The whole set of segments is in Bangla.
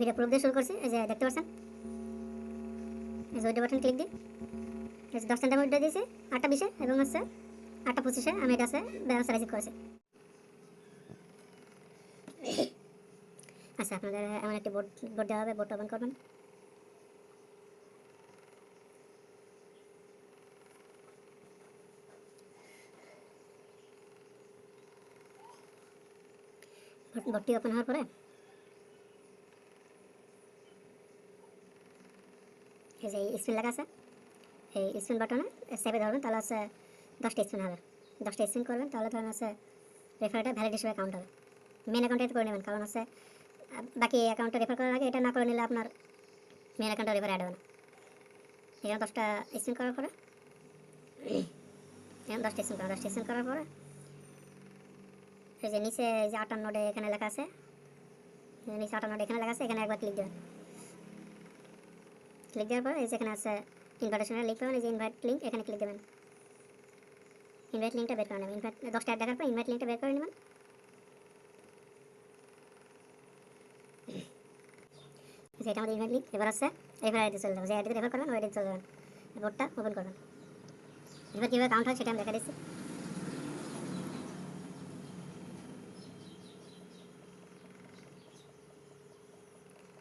ভিডিও প্রুফ দিয়ে শুরু করছি। এই যে দেখতে পাচ্ছেন, এই যে উইড্রো বাটন ক্লিক দিই, 10 সেন্ট আমি উইড্রো দিয়েছি 8:20 এবং হচ্ছে 8:25 আমি এটা আছে ব্যালেন্স রিসিভ করেছি। আচ্ছা, আপনাদের এমন একটি বোর্ড দেওয়া হবে, বোর্ডটা ওপেন করবেন। বোর্ডটি ওপেন হওয়ার পরে এই যে স্ক্রিন লেখা আছে, এই স্ক্রিন বাটনে সেভে ধরবেন, তাহলে হচ্ছে 10টা স্ক্রিন হবে। 10টা স্ক্রিন করবেন, তাহলে ধরেন হচ্ছে রেফারটা ভ্যালিড হিসেবে কাউন্ট হবে। মেন অ্যাকাউন্টে করে নেবেন, কারণ হচ্ছে বাকি অ্যাকাউন্টে রেফার করার আগে এটা না করে নিলে আপনার মেন অ্যাকাউন্টে রেফার অ্যাড হবে না। এখানে 10টা স্ক্রিন করার পরে এখানে 10টা স্ক্রিন করার পরে এই যে নিচে এই যে 58 এখানে লেখা আছে, নিচে 58 এখানে লেখা আছে, এখানে একবার ক্লিক দেবেন। ক্লিক দেওয়ার পরে এই যে এখানে আছে ইনভাইটেশনের লিঙ্ক পাবেন, এই যে ইনভাইট লিঙ্ক, এখানে ক্লিক দেবেন। ইনভাইট লিঙ্কটা বের করে নেবেন। 10টা অ্যাড দেখার পর ইনভাইট লিঙ্কটা বের করে নেবেন। এটা আমাদের ইনভাইট লিঙ্ক। এবার আছে রেফার আইডি চলে যাবে, যে আইডিতে রেফার করবেন ওই আইডিতে চলে যাবেন, বোর্ডটা ওপেন করবেন। এবার কীভাবে কাউন্ট হয় সেটা আমি দেখা দিচ্ছি।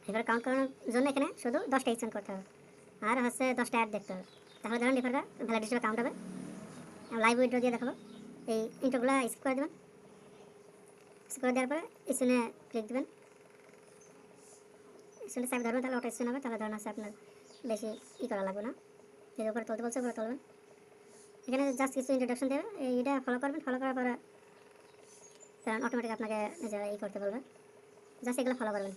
রেফার কাউন্ট করানোর জন্য এখানে শুধু 10টা স্ক্রিন করতে হবে আর হচ্ছে 10টা অ্যাড দেখতে হবে, তাহলে ধরেন রেফারটা ভ্যালিড হিসেবে কাউন্ট হবে। লাইভ উইড্রো দিয়ে দেখাবো, এই ইন্ট্রোগুলো স্কিপ করে দেবেন। স্কিপ করে দেওয়ার পরে স্ক্রিনে ক্লিক দেবেন, স্ক্রিনে সাইড ধরবেন, তাহলে অটো স্ক্রিন হবে। তাহলে ধরুন আছে আপনার বেশি করা লাগবে না, এর উপরে তুলতে বলছে উপরে তুলবেন। এখানে জাস্ট কিছু ইন্ট্রোডাকশন দেবে, এইটা ফলো করবেন। ফলো করার পরে কারণ অটোমেটিক আপনাকে নিজেরা করতে বলবে, জাস্ট এগুলো ফলো করবেন।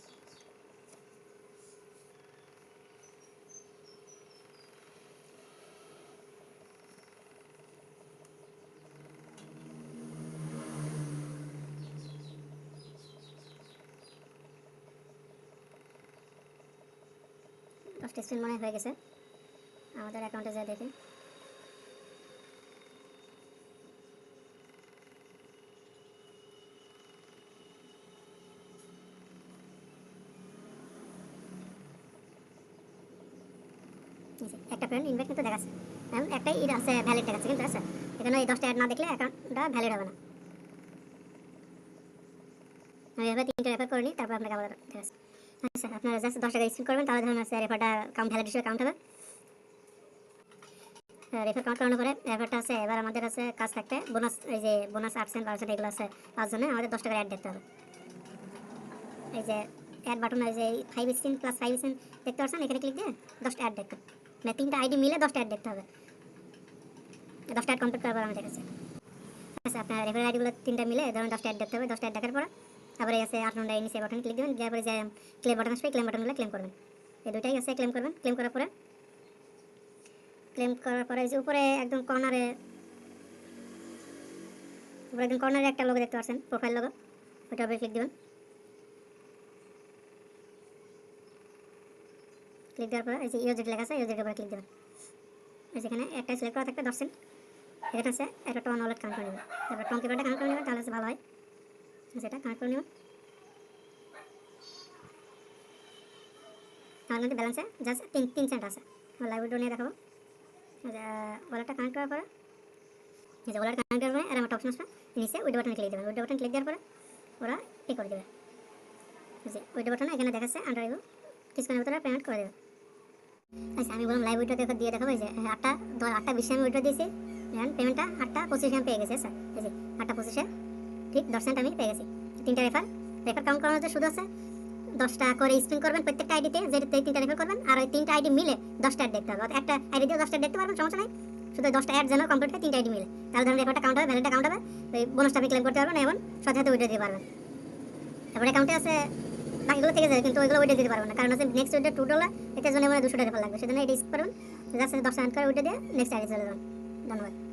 স্ক্রিন মনে হয়ে গেছে, আমাদের অ্যাকাউন্টে যা দেখি একটা ফ্রেন্ড ইনভাইট কিন্তু দেখাচ্ছে, এখন একটাই আছে ভ্যালিড দেখাচ্ছে, কিন্তু আছে এখানে এই 10টা অ্যাড না দেখলে অ্যাকাউন্টটা ভ্যালিড হবে না। আমি এভাবে 3টা রেফার করে নিই, তারপর আপনাকে আবার দেখাচ্ছি। আচ্ছা, আপনারা জাস্ট 10 টাকা স্ক্রিন করবেন, তাহলে ধরুন আছে রেফারটা কাউন্ট ভ্যালিড হিসেবে কাউন্ট হবে। রেফার কাউন্ট করানোর পরে রেফারটা আছে, এবার আমাদের আছে কাজ থাকতে বোনাস, এই যে বোনাস আপসেন্ট পার্সেন্ট এগুলো আছে 5 জনে, আমাদের 10 টাকার অ্যাড দেখতে হবে। এই যে অ্যাড বাটন, এই যে 5 স্ক্রিন প্লাস 5 স্ক্রিন দেখতে পাচ্ছেন, এখানে ক্লিক দিয়ে 10টা অ্যাড দেখতে হবে, মানে 3টা আইডি মিলে 10টা অ্যাড দেখতে হবে। 10টা অ্যাড কমপ্লিট করার পর আমি দেখাচ্ছি। আচ্ছা, আপনার রেফার আইডিগুলো 3টা মিলে ধরুন 10টা অ্যাড দেখতে হবে। 10টা অ্যাড দেখার পর আবার এই আছে 8 নম্বর নিচে বাটন ক্লিক দেবেন, দেওয়ার পরে যে ক্লেম বাটন আসবে, ক্লেম বাটনগুলো ক্লেম করবেন। এই দুইটাই আছে ক্লেম করবেন। ক্লেম করার পরে যে উপরে একদম কর্নারে একটা লোগো দেখতে পাচ্ছেন, প্রোফাইল লোগো, ওটার উপরে ক্লিক দেবেন। ক্লিক দেওয়ার পরে এই যে ইউজার লেখা আছে, ইউজারের উপরে ক্লিক দেবেন। এই যেখানে একটা সিলেক্ট করা থাকবে 10 সেন্ট, এখানে আছে একটা টোন ওয়ালেট কানেক্ট করে নেবেন। তারপর টোন কিপারটা কানেক্ট করে নেবেন, তাহলে ভালো হয়, সেটা কানেক্ট করে নেবেন। আমার কিন্তু ব্যালেন্সে জাস্ট 3 সেন্ট আছে। আমার লাইভ উইড্রো নিয়ে দেখাবো। ওয়ালেটটা কানেক্ট করার পরে এই যে ওয়ালেট কানেক্ট করার পরে আর আমার অপশন আসবে, নিচে উইড্রো বাটনে ক্লিক দেবেন। উইড্রো বাটন ক্লিক দেওয়ার পরে ওরা করে দেবে, যে উইড্রো বাটনে এখানে দেখাচ্ছে আন্ডার রিভিউ, কিছুক্ষণের ভিতরে পেমেন্ট করে দেবে। আচ্ছা, আমি বললাম লাইভ উইড্রো দিয়ে দেখাবো। এই যে 8:20 আমি উইড্রো দিয়েছি, এখন পেমেন্টটা 8:25 আমি পেয়ে গেছি। আচ্ছা, এই যে 8:25 ঠিক 10 সেন্ট আমি পেয়ে গেছি। 3টা রেফার কাউন্ট করানোর জন্য শুধু আছে 10টা করে স্পিন করবেন প্রত্যেকটা আইডিতে, যেটা 3টা রেফার করবেন, আর ওই 3টা আইডি মিলে 10টা অ্যাড দেখতে হবে। একটা আইডি দিয়ে 10টা দেখতে পারবেন, সমস্যা নাই, শুধু 10টা অ্যাড যেন কমপ্লিট হয় 3টা আইডি মিলে, তাহলে ধরুন রেফারটা কাউন্ট হবে, ভ্যালিডটা কাউন্ট হবে, ওই বোনাসটা আপনি ক্লেম করতে পারবেন এবং সাথে সাথে উইড্রো দিতে পারবেন। তারপরে অ্যাকাউন্টে আছে বাকিগুলো থেকে যাবে, কিন্তু ওইগুলো উইড্রো দিতে পারবেন না, কারণ হচ্ছে নেক্সট উইড্রো $2 এটার জন্য মানে 200 রেফার লাগবে, সেজন্য এটা স্কিপ করবেন। জাস্ট 10 সেন্ট করে উইড্রো দিয়ে নেক্সট আইডি চলে যাবেন। ধন্যবাদ।